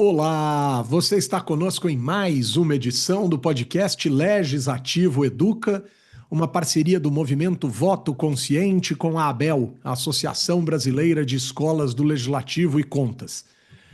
Olá, você está conosco em mais uma edição do podcast Legislativo Educa, uma parceria do movimento Voto Consciente com a ABEL, a Associação Brasileira de Escolas do Legislativo e Contas.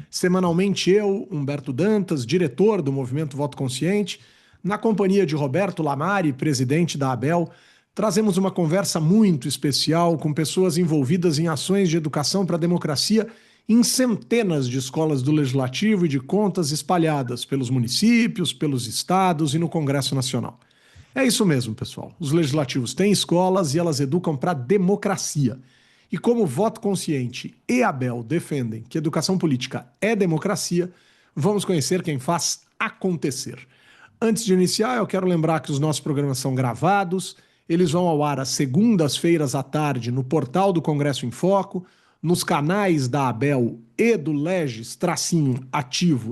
Semanalmente eu, Humberto Dantas, diretor do movimento Voto Consciente, na companhia de Roberto Lamari, presidente da ABEL, trazemos uma conversa muito especial com pessoas envolvidas em ações de educação para a democracia em centenas de escolas do Legislativo e de Contas espalhadas pelos municípios, pelos estados e no Congresso Nacional. É isso mesmo, pessoal. Os legislativos têm escolas e elas educam para a democracia. E como Voto Consciente e ABEL defendem que educação política é democracia, vamos conhecer quem faz acontecer. Antes de iniciar, eu quero lembrar que os nossos programas são gravados, eles vão ao ar às segundas-feiras à tarde no portal do Congresso em Foco, nos canais da ABEL e do Legis-Ativo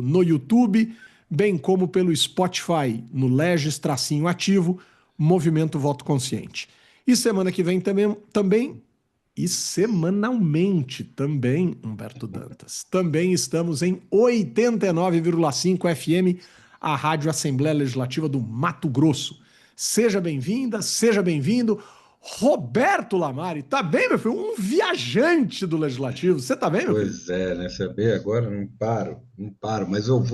no YouTube, bem como pelo Spotify no Legis-Ativo, Movimento Voto Consciente. E semana que vem também e semanalmente também, Humberto Dantas, também estamos em 89,5 FM, a Rádio Assembleia Legislativa do Mato Grosso. Seja bem-vinda, seja bem-vindo. Roberto Lamari, tá bem, meu filho? Um viajante do Legislativo. Você tá bem, meu filho? Pois é, né? Saber agora não paro, mas eu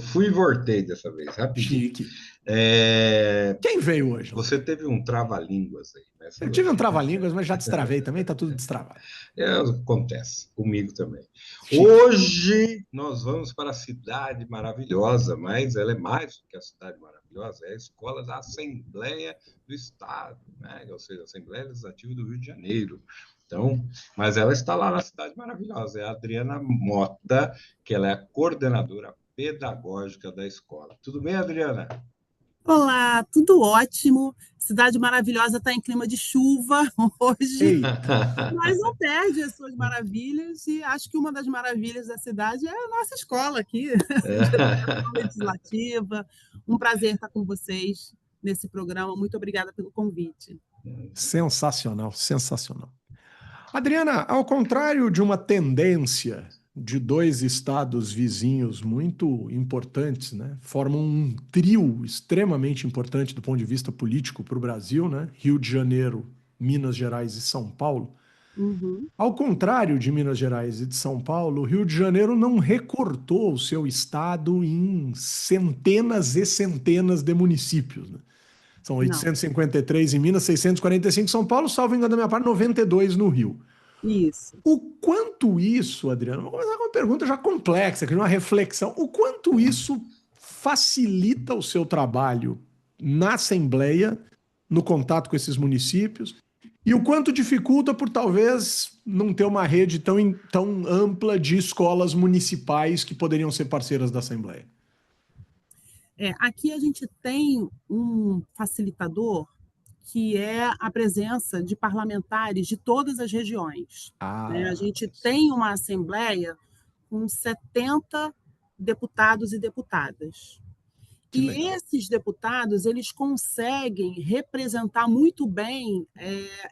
fui e voltei dessa vez, rapidinho. Chique. É, Quem veio hoje, Você Lamari? teve um trava-línguas aí, né? Eu tive um trava-línguas, mas já destravei também, tá tudo destravado. Acontece comigo também. Chique. Hoje nós vamos para a cidade maravilhosa, mas ela é mais do que a cidade maravilhosa, é a escola da Assembleia do Estado, né? Ou seja, a Assembleia Legislativa do Rio de Janeiro. Então, mas ela está lá na cidade maravilhosa, é a Adriana Mota, que ela é a coordenadora pedagógica da escola. Tudo bem, Adriana? Olá, tudo ótimo. Cidade maravilhosa está em clima de chuva hoje, Eita. mas não perde as suas maravilhas. E acho que uma das maravilhas da cidade é a nossa escola aqui, de educação legislativa. Um prazer estar com vocês nesse programa. Muito obrigada pelo convite. Sensacional, sensacional. Adriana, ao contrário de uma tendência de dois estados vizinhos muito importantes, né, formam um trio extremamente importante do ponto de vista político para o Brasil, né, Rio de Janeiro, Minas Gerais e São Paulo. Uhum. Ao contrário de Minas Gerais e de São Paulo, o Rio de Janeiro não recortou o seu estado em centenas e centenas de municípios, né? São Não, 853 em Minas, 645 em São Paulo, salvo engano da minha parte, 92 no Rio. isso. O quanto isso, Adriano, vamos começar com uma pergunta já complexa, que é uma reflexão. O quanto isso facilita o seu trabalho na Assembleia, no contato com esses municípios, e o quanto dificulta por talvez não ter uma rede tão ampla de escolas municipais que poderiam ser parceiras da Assembleia? Aqui a gente tem um facilitador que é a presença de parlamentares de todas as regiões, né? A Ah, gente tem uma assembleia com 70 deputados e deputadas. que E legal. esses deputados, eles conseguem representar muito bem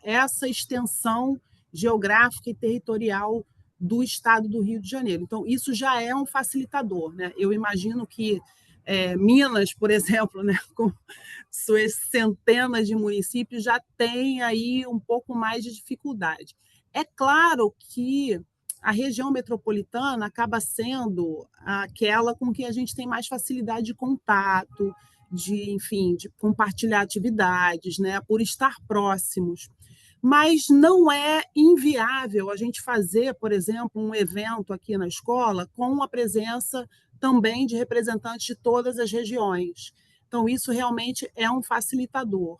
essa extensão geográfica e territorial do estado do Rio de Janeiro. Então, isso já é um facilitador, né? Eu imagino que Minas, por exemplo, né, com suas centenas de municípios, já tem aí um pouco mais de dificuldade. É claro que a região metropolitana acaba sendo aquela com que a gente tem mais facilidade de contato, enfim, de compartilhar atividades, né, por estar próximos. Mas não é inviável a gente fazer, por exemplo, um evento aqui na escola com a presença também de representantes de todas as regiões. Então, isso realmente é um facilitador.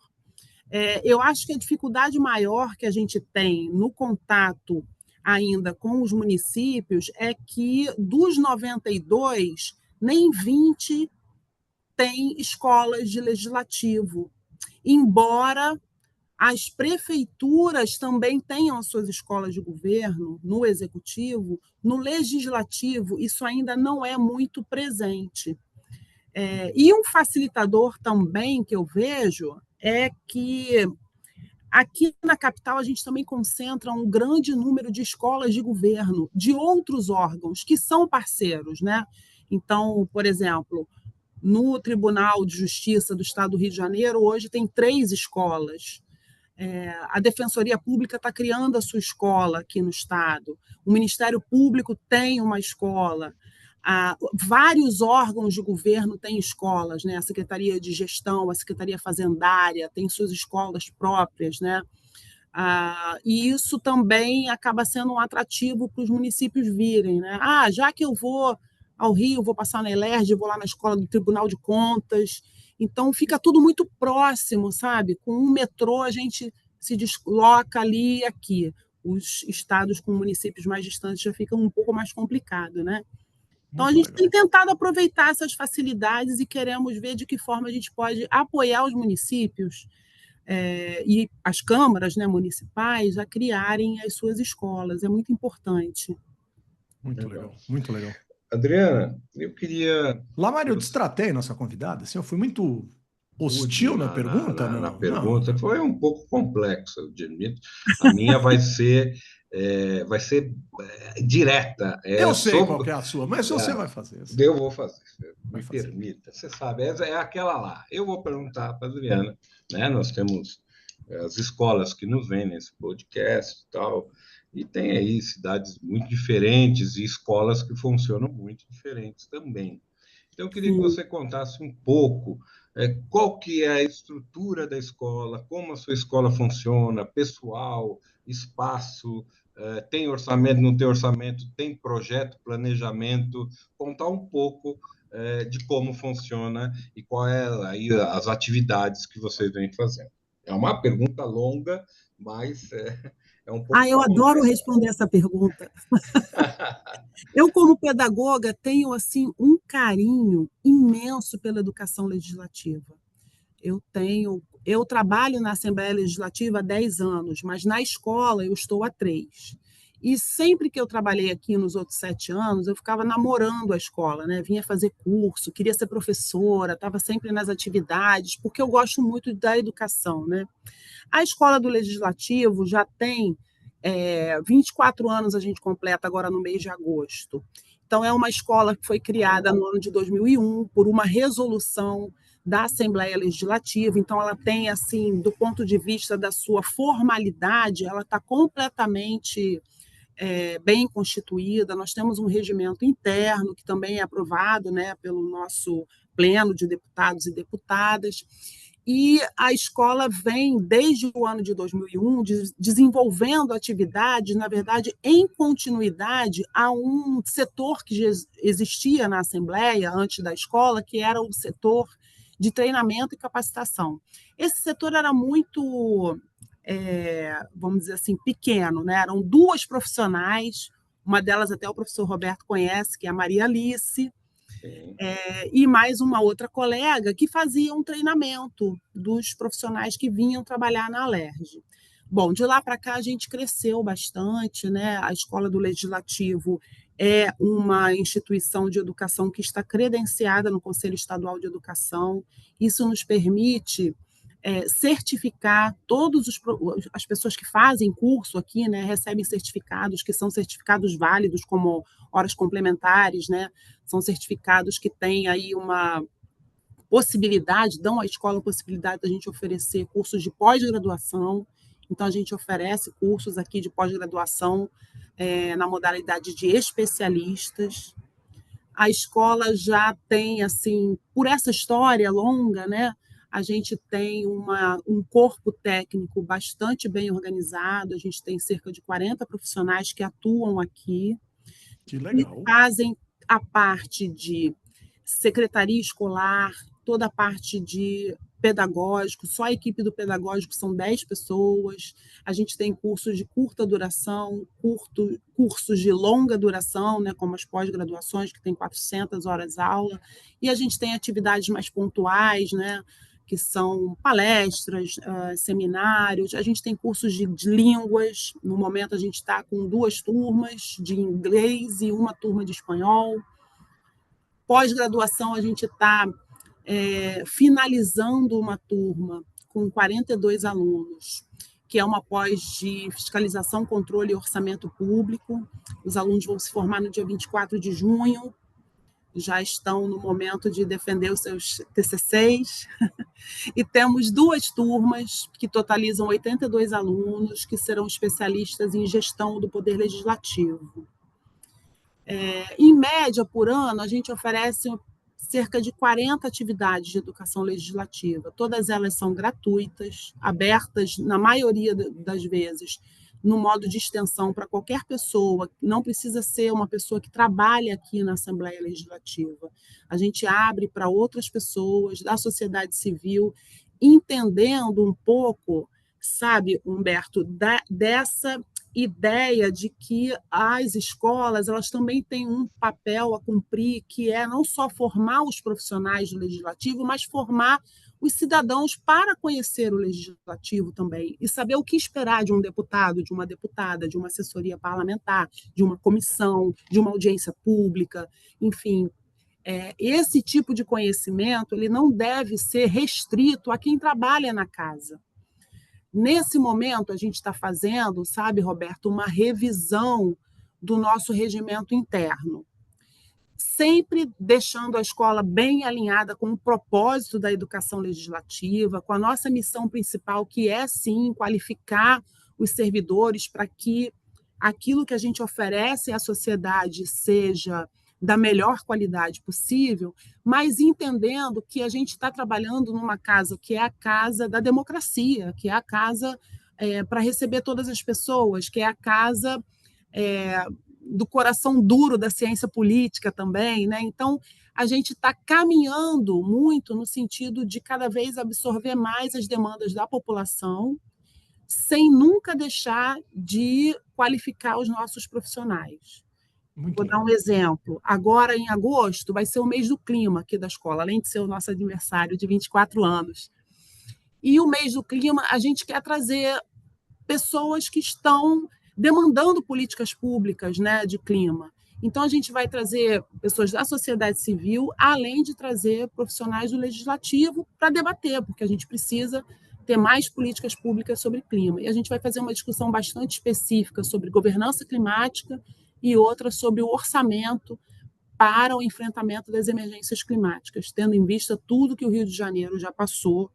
Eu acho que a dificuldade maior que a gente tem no contato ainda com os municípios é que dos 92, nem 20 tem escolas de legislativo, embora as prefeituras também tenham as suas escolas de governo, no executivo, no legislativo, isso ainda não é muito presente. E um facilitador também que eu vejo é que aqui na capital a gente também concentra um grande número de escolas de governo, de outros órgãos que são parceiros, né? Então, por exemplo, no Tribunal de Justiça do Estado do Rio de Janeiro, hoje tem 3 escolas. A Defensoria Pública está criando a sua escola aqui no Estado. O Ministério Público tem uma escola. Vários órgãos de governo têm escolas, né? A Secretaria de Gestão, a Secretaria Fazendária tem suas escolas próprias, né? E isso também acaba sendo um atrativo para os municípios virem, né? Já que eu vou ao Rio, vou passar na ELERJ, vou lá na escola do Tribunal de Contas, então fica tudo muito próximo, sabe? Com um metrô a gente se desloca ali e aqui. Os estados com municípios mais distantes já ficam um pouco mais complicado, né? Então, a gente tem tentado aproveitar essas facilidades e queremos ver de que forma a gente pode apoiar os municípios e as câmaras, né, municipais a criarem as suas escolas. É muito importante. Muito legal, muito legal. Adriana, eu queria... Mário, eu destratei nossa convidada. Assim, eu fui muito hostil na pergunta? Na pergunta foi um pouco complexa, eu admito. A minha vai ser direta. Eu sei qual que é a sua, mas você vai fazer. Eu vou fazer, me permita. Você sabe, é aquela lá. Eu vou perguntar para a Adriana, né? Nós temos as escolas que nos vêm nesse podcast e tal, e tem aí cidades muito diferentes e escolas que funcionam muito diferentes também. Então, eu queria que você contasse um pouco qual que é a estrutura da escola, como a sua escola funciona, pessoal, espaço, tem orçamento, não tem orçamento, tem projeto, planejamento, contar um pouco de como funciona e qual é aí as atividades que vocês vêm fazendo. É uma pergunta longa, mas é um pouco... eu adoro responder essa pergunta. Eu, como pedagoga, tenho assim um carinho imenso pela educação legislativa. Eu trabalho na Assembleia Legislativa há 10 anos, mas na escola eu estou há 3. E sempre que eu trabalhei aqui nos outros 7 anos, eu ficava namorando a escola, né? Vinha fazer curso, queria ser professora, estava sempre nas atividades, porque eu gosto muito da educação, né? A escola do Legislativo já tem 24 anos, a gente completa agora no mês de agosto. Então, é uma escola que foi criada no ano de 2001 por uma resolução da Assembleia Legislativa. Então, ela tem, assim, do ponto de vista da sua formalidade, ela está completamente bem constituída. Nós temos um regimento interno que também é aprovado, né, pelo nosso pleno de deputados e deputadas. E a escola vem, desde o ano de 2001, desenvolvendo atividades, na verdade, em continuidade a um setor que existia na Assembleia, antes da escola, que era o setor de treinamento e capacitação. Esse setor era muito, vamos dizer assim, pequeno, né? Eram 2 profissionais, uma delas até o professor Roberto conhece, que é a Maria Alice, e mais uma outra colega que fazia um treinamento dos profissionais que vinham trabalhar na ALERJ. Bom, de lá para cá a gente cresceu bastante, né? A Escola do Legislativo é uma instituição de educação que está credenciada no Conselho Estadual de Educação. Isso nos permite certificar as pessoas que fazem curso aqui, né, recebem certificados que são certificados válidos como horas complementares, né, são certificados que têm aí uma possibilidade, dão à escola a possibilidade da gente oferecer cursos de pós-graduação. Então, a gente oferece cursos aqui de pós-graduação na modalidade de especialistas. A escola já tem, assim, por essa história longa, né, a gente tem um corpo técnico bastante bem organizado, a gente tem cerca de 40 profissionais que atuam aqui. Que legal. E fazem a parte de secretaria escolar, toda a parte de pedagógico, só a equipe do pedagógico são 10 pessoas, a gente tem cursos de curta duração, cursos de longa duração, né, como as pós-graduações, que tem 400 horas aula, e a gente tem atividades mais pontuais, né, que são palestras, seminários, a gente tem cursos de línguas, no momento a gente está com 2 turmas de inglês e 1 turma de espanhol. Pós-graduação, a gente está finalizando uma turma com 42 alunos, que é uma pós de fiscalização, controle e orçamento público. Os alunos vão se formar no dia 24 de junho. já estão no momento de defender os seus TCCs, e temos 2 turmas que totalizam 82 alunos, que serão especialistas em gestão do Poder Legislativo. Em média, por ano, a gente oferece cerca de 40 atividades de educação legislativa. Todas elas são gratuitas, abertas, na maioria das vezes, no modo de extensão para qualquer pessoa, não precisa ser uma pessoa que trabalhe aqui na Assembleia Legislativa. A gente abre para outras pessoas da sociedade civil, entendendo um pouco, sabe, Humberto, dessa ideia de que as escolas elas também têm um papel a cumprir, que é não só formar os profissionais do legislativo, mas formar os cidadãos para conhecer o legislativo também e saber o que esperar de um deputado, de uma deputada, de uma assessoria parlamentar, de uma comissão, de uma audiência pública, enfim. Esse tipo de conhecimento ele não deve ser restrito a quem trabalha na casa. Nesse momento, a gente está fazendo, sabe, Roberto, uma revisão do nosso regimento interno, sempre deixando a escola bem alinhada com o propósito da educação legislativa, com a nossa missão principal, que é, sim, qualificar os servidores para que aquilo que a gente oferece à sociedade seja da melhor qualidade possível, mas entendendo que a gente está trabalhando numa casa que é a casa da democracia, que é a casa para receber todas as pessoas, que é a casa do coração duro da ciência política também, né? Então, a gente está caminhando muito no sentido de cada vez absorver mais as demandas da população, sem nunca deixar de qualificar os nossos profissionais. Vou dar um exemplo. Agora, em agosto, vai ser o mês do clima aqui da escola, além de ser o nosso aniversário de 24 anos. E o mês do clima, a gente quer trazer pessoas que estão demandando políticas públicas, né, de clima. Então, a gente vai trazer pessoas da sociedade civil, além de trazer profissionais do legislativo para debater, porque a gente precisa ter mais políticas públicas sobre clima. E a gente vai fazer uma discussão bastante específica sobre governança climática e outra sobre o orçamento para o enfrentamento das emergências climáticas, tendo em vista tudo que o Rio de Janeiro já passou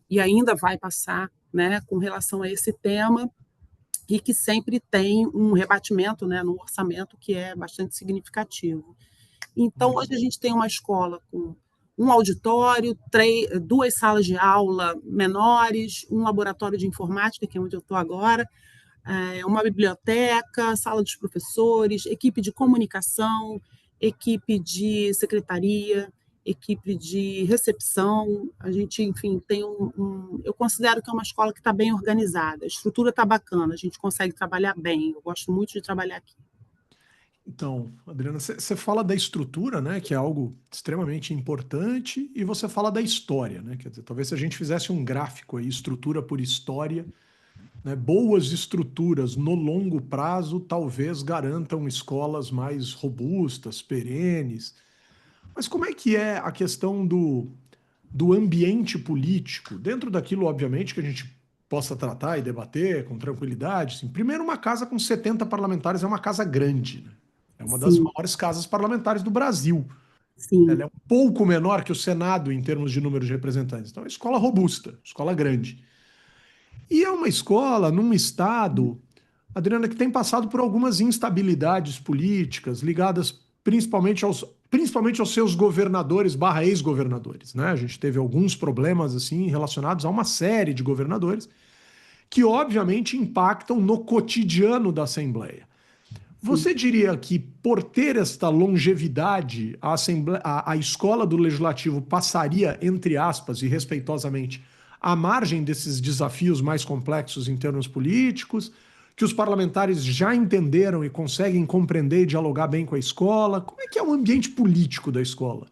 e ainda vai passar, né, com relação a esse tema, e que sempre tem um rebatimento, né, no orçamento que é bastante significativo. Então, hoje a gente tem uma escola com um auditório, 2 salas de aula menores, um laboratório de informática, que é onde eu estou agora, uma biblioteca, sala dos professores, equipe de comunicação, equipe de secretaria, equipe de recepção. A gente, enfim, tem eu considero que é uma escola que está bem organizada, a estrutura está bacana, a gente consegue trabalhar bem, eu gosto muito de trabalhar aqui. Então, Adriana, você fala da estrutura, né, que é algo extremamente importante, e você fala da história, né? Quer dizer, talvez se a gente fizesse um gráfico aí, estrutura por história, né, boas estruturas no longo prazo talvez garantam escolas mais robustas, perenes. Mas como é que é a questão do ambiente político, dentro daquilo, obviamente, que a gente possa tratar e debater com tranquilidade? Assim, primeiro, uma casa com 70 parlamentares é uma casa grande, né? É uma das Sim, maiores casas parlamentares do Brasil. Ela sim, é um pouco menor que o Senado em termos de número de representantes. Então, é uma escola robusta, escola grande. E é uma escola num estado, Adriana, que tem passado por algumas instabilidades políticas ligadas principalmente aos seus governadores barra ex-governadores, né? A gente teve alguns problemas assim relacionados a uma série de governadores que obviamente impactam no cotidiano da Assembleia. sim. Você diria que, por ter esta longevidade, a escola do Legislativo passaria, entre aspas e respeitosamente, à margem desses desafios mais complexos em termos políticos, que os parlamentares já entenderam e conseguem compreender e dialogar bem com a escola? Como é que é o ambiente político da escola?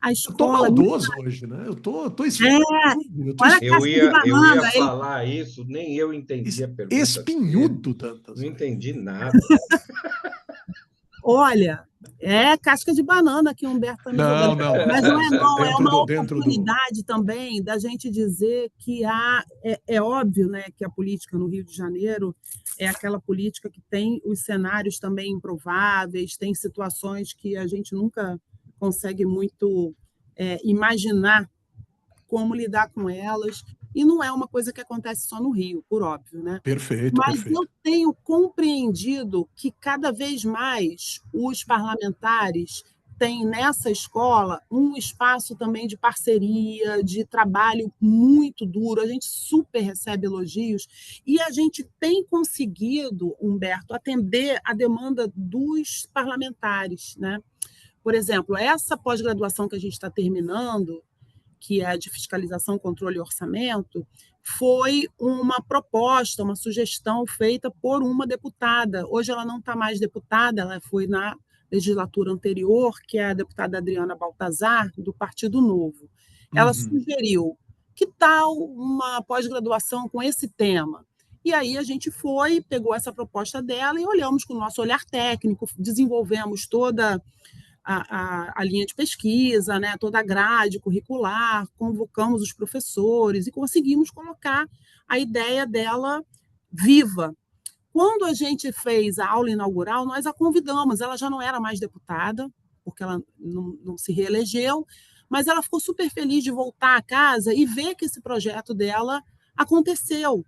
A Eu tô escola... maldoso hoje, né? Eu tô Olha a casca de Eu ia banana, hein? falar isso, nem eu entendi a pergunta dele. espinhudo tantas Não vezes. entendi nada. Olha, É casca de banana que o Humberto está me jogando. Não. Mas não é, não. É uma Dentro oportunidade também da gente dizer que é óbvio, né, que a política no Rio de Janeiro é aquela política que tem os cenários também improváveis, tem situações que a gente nunca consegue muito imaginar como lidar com elas. E não é uma coisa que acontece só no Rio, por óbvio, né? Perfeito, Mas perfeito. eu tenho compreendido que cada vez mais os parlamentares têm nessa escola um espaço também de parceria, de trabalho muito duro. A gente super recebe elogios e a gente tem conseguido, Humberto, atender a demanda dos parlamentares, né? Por exemplo, essa pós-graduação que a gente está terminando, que é a de fiscalização, controle e orçamento, foi uma proposta, uma sugestão feita por uma deputada. Hoje ela não está mais deputada, ela foi na legislatura anterior, que é a deputada Adriana Baltazar, do Partido Novo. Ela sugeriu, que tal uma pós-graduação com esse tema? E aí a gente foi, pegou essa proposta dela e olhamos com o nosso olhar técnico, desenvolvemos toda a linha de pesquisa, né, toda a grade curricular, convocamos os professores e conseguimos colocar a ideia dela viva. Quando a gente fez a aula inaugural, nós a convidamos, ela já não era mais deputada, porque ela não se reelegeu, mas ela ficou super feliz de voltar a casa e ver que esse projeto dela aconteceu.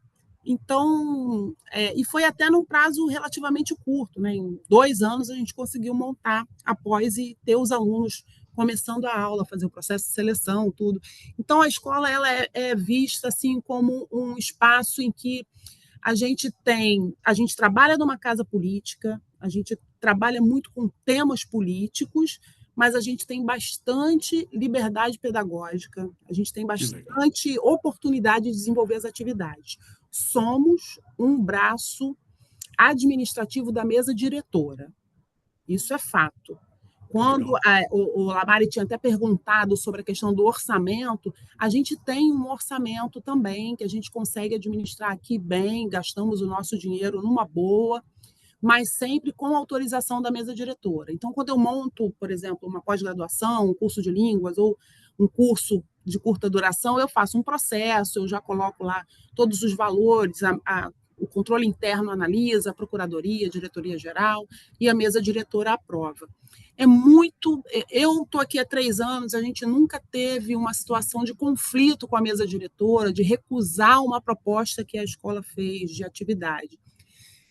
Então, e foi até num prazo relativamente curto, né? Em 2 anos a gente conseguiu montar após e ter os alunos começando a aula, fazer o processo de seleção, tudo. Então, a escola ela é vista assim como um espaço em que a gente trabalha numa casa política, a gente trabalha muito com temas políticos, mas a gente tem bastante liberdade pedagógica, a gente tem bastante oportunidade de desenvolver as atividades. Somos um braço administrativo da mesa diretora. Isso é fato. Quando o Lamari tinha até perguntado sobre a questão do orçamento, a gente tem um orçamento também que a gente consegue administrar aqui bem, gastamos o nosso dinheiro numa boa, mas sempre com autorização da mesa diretora. Então, quando eu monto, por exemplo, uma pós-graduação, um curso de línguas ou um curso de curta duração, eu faço um processo, eu já coloco lá todos os valores, o controle interno analisa, a procuradoria, a diretoria-geral, e a mesa diretora aprova. Eu estou aqui há 3 anos, a gente nunca teve uma situação de conflito com a mesa diretora, de recusar uma proposta que a escola fez de atividade.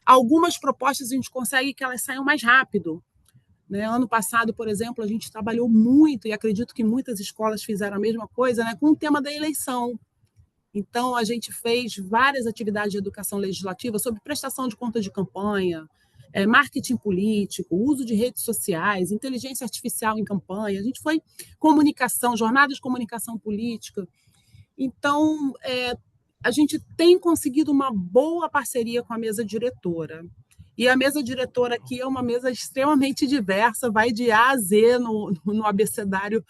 Algumas propostas a gente consegue que elas saiam mais rápido. Né? Ano passado, por exemplo, a gente trabalhou muito, e acredito que muitas escolas fizeram a mesma coisa, né, com o tema da eleição. Então, a gente fez várias atividades de educação legislativa sobre prestação de contas de campanha, marketing político, uso de redes sociais, inteligência artificial em campanha. A gente foi comunicação, jornada de comunicação política. Então, a gente tem conseguido uma boa parceria com a mesa diretora. E a mesa diretora aqui é uma mesa extremamente diversa, vai de A a Z no abecedário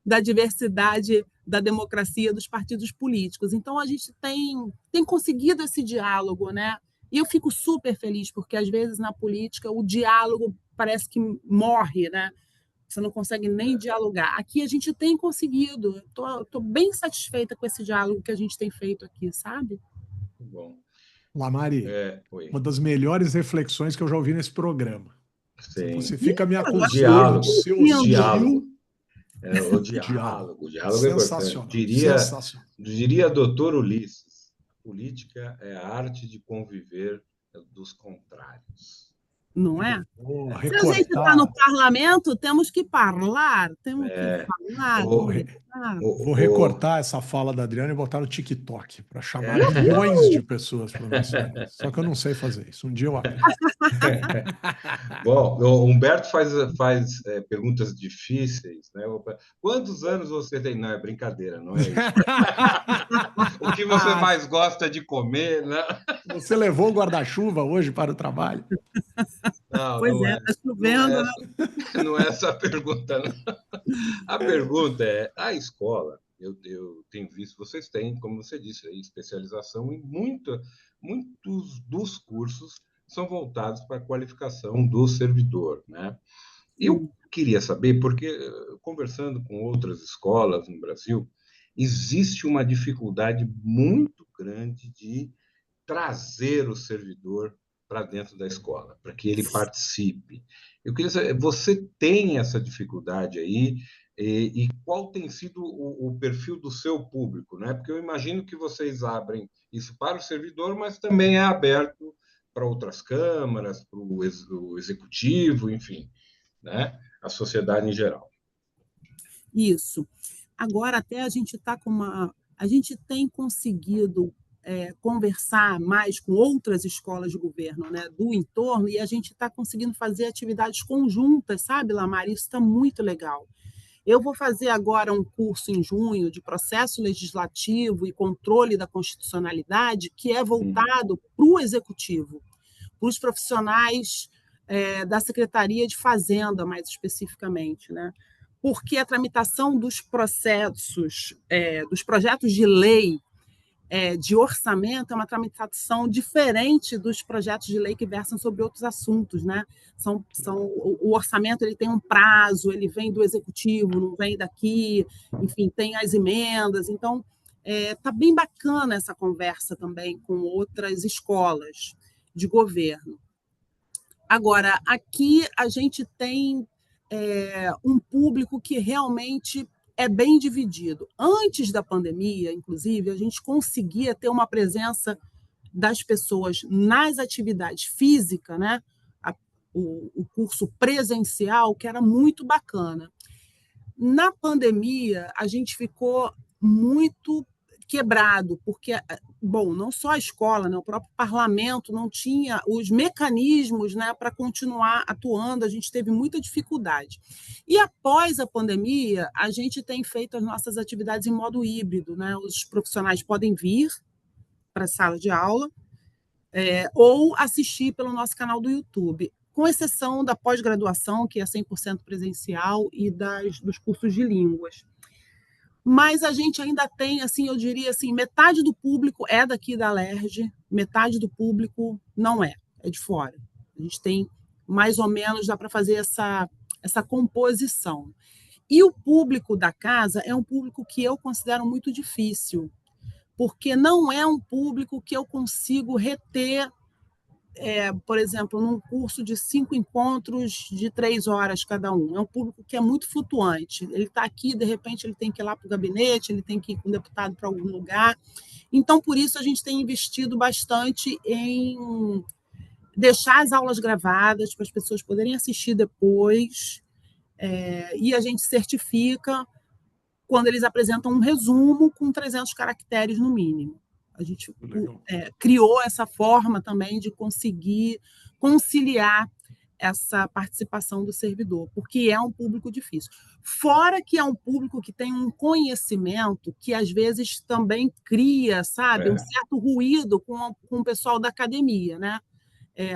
da diversidade da democracia dos partidos políticos. Então, a gente tem conseguido esse diálogo, né? E eu fico super feliz, porque, às vezes, na política, o diálogo parece que morre, né? Você não consegue nem dialogar. Aqui a gente tem conseguido. Estou bem satisfeita com esse diálogo que a gente tem feito aqui, sabe? Bom. Lamari, uma das melhores reflexões que eu já ouvi nesse programa. Sim. Você fica me acusando diálogo, do seu diálogo. O diálogo é sensacional, importante. Sensacional. Diria doutor Ulisses, política é a arte de conviver dos contrários. Não é? Se a gente Recortar. está no parlamento, temos que falar, temos que falar. Vou recortar essa fala da Adriana e botar no TikTok para chamar milhões de pessoas para o nosso negócio. Só que eu não sei fazer isso. Um dia eu aprendo. Bom, o Humberto faz perguntas difíceis, né? Quantos anos você tem? Não, é brincadeira, não é isso. O que você mais gosta de comer, né? Você levou o guarda-chuva hoje para o trabalho? Não, pois está chovendo. Não é essa a pergunta, não. A pergunta é, a escola, eu tenho visto, vocês têm, como você disse, especialização em muitos dos cursos são voltados para a qualificação do servidor, né? Eu queria saber, porque conversando com outras escolas no Brasil, existe uma dificuldade muito grande de trazer o servidor para dentro da escola, para que ele participe. Eu queria saber, você tem essa dificuldade aí? E qual tem sido o perfil do seu público, né? Porque eu imagino que vocês abrem isso para o servidor, mas também é aberto para outras câmaras, para o executivo, enfim, né? A sociedade em geral. Isso. Agora até a gente está com uma. A gente tem conseguido conversar mais com outras escolas de governo, né, do entorno, e a gente está conseguindo fazer atividades conjuntas, sabe, Lamar? Isso está muito legal. Eu vou fazer agora um curso em junho de processo legislativo e controle da constitucionalidade, que é voltado para o executivo, para os profissionais da Secretaria de Fazenda, mais especificamente, né? Porque a tramitação dos processos, dos projetos de lei de orçamento é uma tramitação diferente dos projetos de lei que versam sobre outros assuntos, né? O orçamento ele tem um prazo, ele vem do executivo, não vem daqui, enfim, tem as emendas. Então, tá bem bacana essa conversa também com outras escolas de governo. Agora, aqui a gente tem um público que realmente é bem dividido. Antes da pandemia, inclusive, a gente conseguia ter uma presença das pessoas nas atividades físicas, né? O curso presencial, que era muito bacana. Na pandemia, a gente ficou muito quebrado, porque, bom, não só a escola, né, o próprio parlamento não tinha os mecanismos, né, para continuar atuando, a gente teve muita dificuldade. E após a pandemia, a gente tem feito as nossas atividades em modo híbrido, né? Os profissionais podem vir para a sala de aula ou assistir pelo nosso canal do YouTube, com exceção da pós-graduação, que é 100% presencial, e dos cursos de línguas. Mas a gente ainda tem, assim, eu diria assim, metade do público é daqui da Alerj, metade do público não é de fora. A gente tem mais ou menos, dá para fazer essa composição. E o público da casa é um público que eu considero muito difícil, porque não é um público que eu consigo reter, por exemplo, num curso de 5 encontros de 3 horas cada um. É um público que é muito flutuante. Ele está aqui, de repente, ele tem que ir lá para o gabinete, ele tem que ir com o deputado para algum lugar. Então, por isso, a gente tem investido bastante em deixar as aulas gravadas para as pessoas poderem assistir depois, e a gente certifica quando eles apresentam um resumo com 300 caracteres no mínimo. A gente criou essa forma também de conseguir conciliar essa participação do servidor, porque é um público difícil. Fora que é um público que tem um conhecimento que, às vezes, também cria, sabe, um certo ruído com o pessoal da academia, né?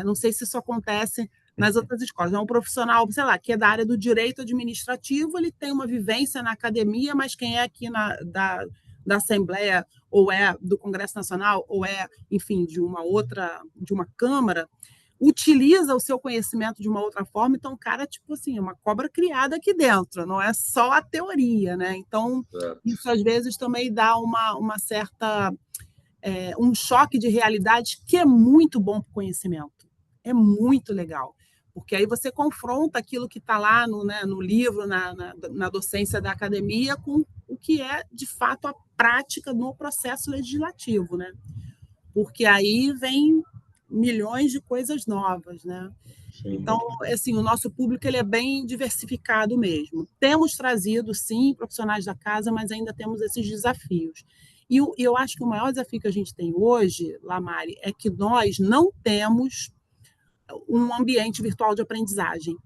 Não sei se isso acontece nas outras escolas. É um profissional, sei lá, que é da área do direito administrativo, ele tem uma vivência na academia, mas quem é aqui da Assembleia, ou é do Congresso Nacional, ou enfim, de uma Câmara, utiliza o seu conhecimento de uma outra forma. Então, o cara, tipo assim, é uma cobra criada aqui dentro, não é só a teoria, né? Então, isso às vezes também dá uma certa... um choque de realidade que é muito bom para o conhecimento. É muito legal. Porque aí você confronta aquilo que está lá no livro, na docência da academia, com o que é, de fato, a prática no processo legislativo, né? Porque aí vem milhões de coisas novas, né? Sim. Então, assim, o nosso público ele é bem diversificado mesmo. Temos trazido, sim, profissionais da casa, mas ainda temos esses desafios. E eu acho que o maior desafio que a gente tem hoje, Lamari, é que nós não temos um ambiente virtual de aprendizagem.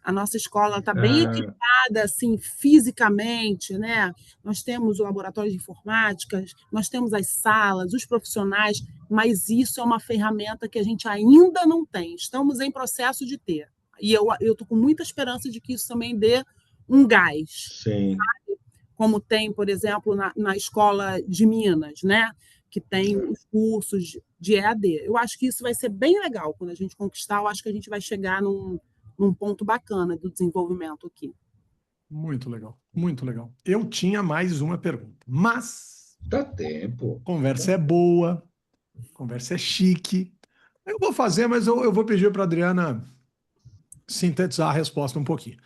A nossa escola está bem equipada, assim, fisicamente, né? Nós temos o laboratório de informática, nós temos as salas, os profissionais, mas isso é uma ferramenta que a gente ainda não tem. Estamos em processo de ter. E eu estou com muita esperança de que isso também dê um gás. Sim. Sabe? Como tem, por exemplo, na escola de Minas, né? Que tem os cursos de EAD. Eu acho que isso vai ser bem legal quando a gente conquistar. Eu acho que a gente vai chegar num ponto bacana do desenvolvimento aqui. Muito legal, muito legal. Eu tinha mais uma pergunta, mas Dá tempo. conversa é boa, conversa é chique. Eu vou fazer, mas eu vou pedir para a Adriana sintetizar a resposta um pouquinho.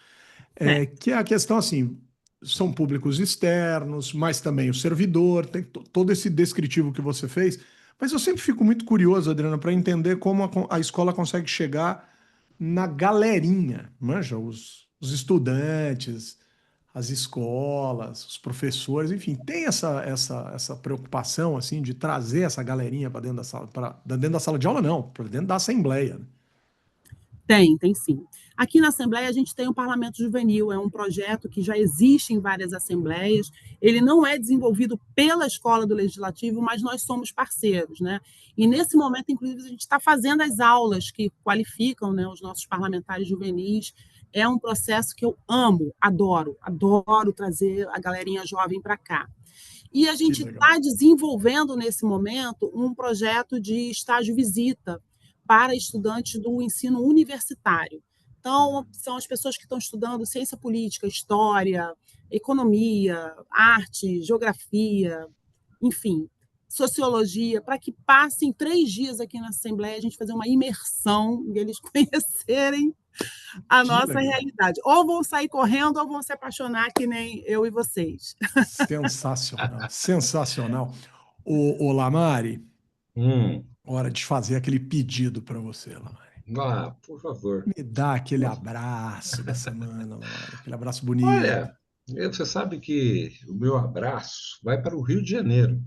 Que é a questão assim, são públicos externos, mas também o servidor, tem todo esse descritivo que você fez. Mas eu sempre fico muito curioso, Adriana, para entender como a escola consegue chegar na galerinha, manja, os estudantes, as escolas, os professores, enfim, tem essa preocupação assim de trazer essa galerinha para dentro da sala, para dentro da sala de aula, não, para dentro da assembleia, né? Tem sim. Aqui na Assembleia a gente tem o Parlamento Juvenil, é um projeto que já existe em várias assembleias. Ele não é desenvolvido pela Escola do Legislativo, mas nós somos parceiros, né? E nesse momento, inclusive, a gente está fazendo as aulas que qualificam, né, os nossos parlamentares juvenis. É um processo que eu amo, adoro trazer a galerinha jovem para cá. E a gente está desenvolvendo nesse momento um projeto de estágio-visita para estudantes do ensino universitário. Então, são as pessoas que estão estudando ciência política, história, economia, arte, geografia, enfim, sociologia, para que passem 3 dias aqui na Assembleia, a gente fazer uma imersão e eles conhecerem a nossa realidade. Ou vão sair correndo ou vão se apaixonar que nem eu e vocês. Sensacional, sensacional. Ô Lamari, hora de fazer aquele pedido para você, Lamari. Ah, por favor. Me dá aquele abraço da semana, Lamari, aquele abraço bonito. Olha, você sabe que o meu abraço vai para o Rio de Janeiro.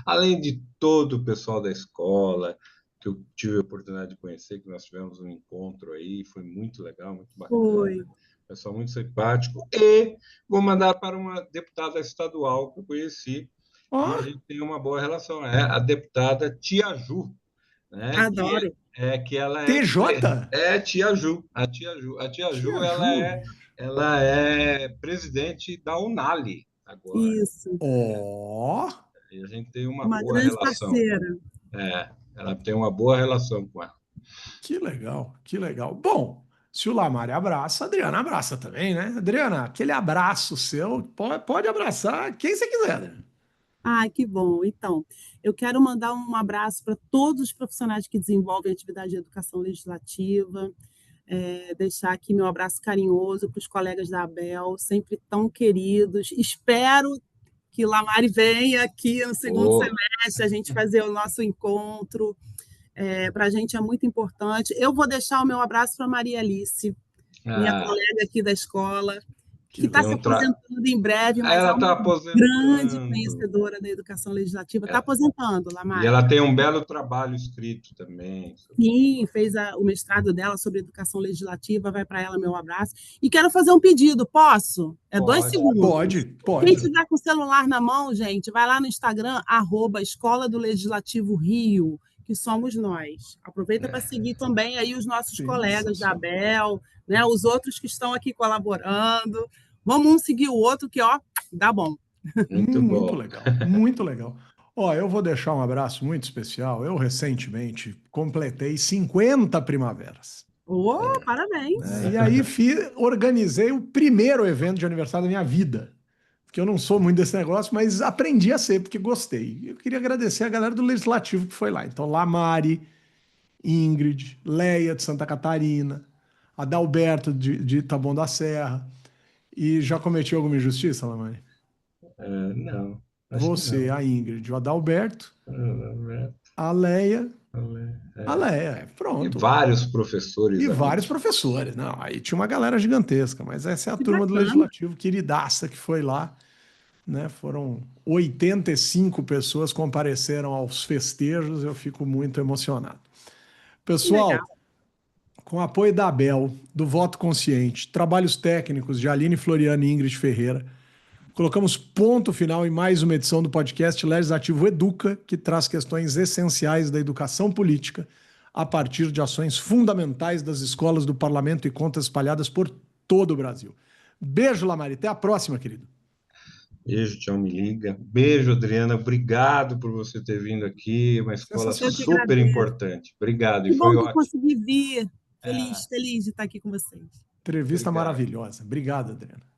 Além de todo o pessoal da escola, que eu tive a oportunidade de conhecer, que nós tivemos um encontro aí, foi muito legal, muito bacana. Foi. Pessoal muito simpático. E vou mandar para uma deputada estadual que eu conheci, e a gente tem uma boa relação, é a deputada Tia Ju. Né? Adoro. Que ela TJ? É Tia Ju. A Tia Ju, ela é presidente da Unali agora. Isso. E a gente tem uma boa grande relação. Parceira. Ela tem uma boa relação com ela. Que legal, que legal. Bom, se o Lamari abraça, a Adriana abraça também, né? Adriana, aquele abraço seu, pode abraçar quem você quiser, né? Ai, que bom. Então, eu quero mandar um abraço para todos os profissionais que desenvolvem atividade de educação legislativa, deixar aqui meu abraço carinhoso para os colegas da ABEL, sempre tão queridos. Espero que Lamari venha aqui no segundo semestre, a gente fazer o nosso encontro. Para a gente é muito importante. Eu vou deixar o meu abraço para Maria Alice, minha colega aqui da escola, que está se aposentando em breve, mas ela é uma grande conhecedora da educação legislativa. Está aposentando, Lamari. E ela tem um belo trabalho escrito também. Sim, fez o mestrado dela sobre educação legislativa, vai para ela meu abraço. E quero fazer um pedido, posso? 2 segundos. Pode. Quem estiver com o celular na mão, gente, vai lá no Instagram, @Escola do Legislativo Rio, que somos nós. Aproveita para seguir também aí os nossos colegas da ABEL, né, os outros que estão aqui colaborando. Vamos um seguir o outro, que dá bom. Muito legal, muito legal. Eu vou deixar um abraço muito especial. Eu recentemente completei 50 primaveras. Parabéns! E aí organizei o primeiro evento de aniversário da minha vida. Porque eu não sou muito desse negócio, mas aprendi a ser, porque gostei. Eu queria agradecer a galera do Legislativo que foi lá. Então, Lamari, Ingrid, Leia de Santa Catarina, Adalberto de Taboão da Serra. E já cometi alguma injustiça, Lamari? Não. Você, não. a Ingrid, o Adalberto, a Leia. A Leia, pronto. E vários professores. Vários professores. Não, aí tinha uma galera gigantesca, mas essa é a turma do Legislativo, queridaça, que foi lá. Né? Foram 85 pessoas que compareceram aos festejos, eu fico muito emocionado. Pessoal, com o apoio da ABEL, do Voto Consciente, trabalhos técnicos de Aline Floriano e Ingrid Ferreira, colocamos ponto final em mais uma edição do podcast Legislativo Educa, que traz questões essenciais da educação política a partir de ações fundamentais das escolas do parlamento e contas espalhadas por todo o Brasil. Beijo, Lamari. Até a próxima, querido. Beijo, tchau, me liga. Beijo, Adriana. Obrigado por você ter vindo aqui. Uma escola super importante. Obrigado, que e foi bom que eu ótimo. consegui vir. Feliz de estar aqui com vocês. Entrevista maravilhosa. Obrigado, Adriana.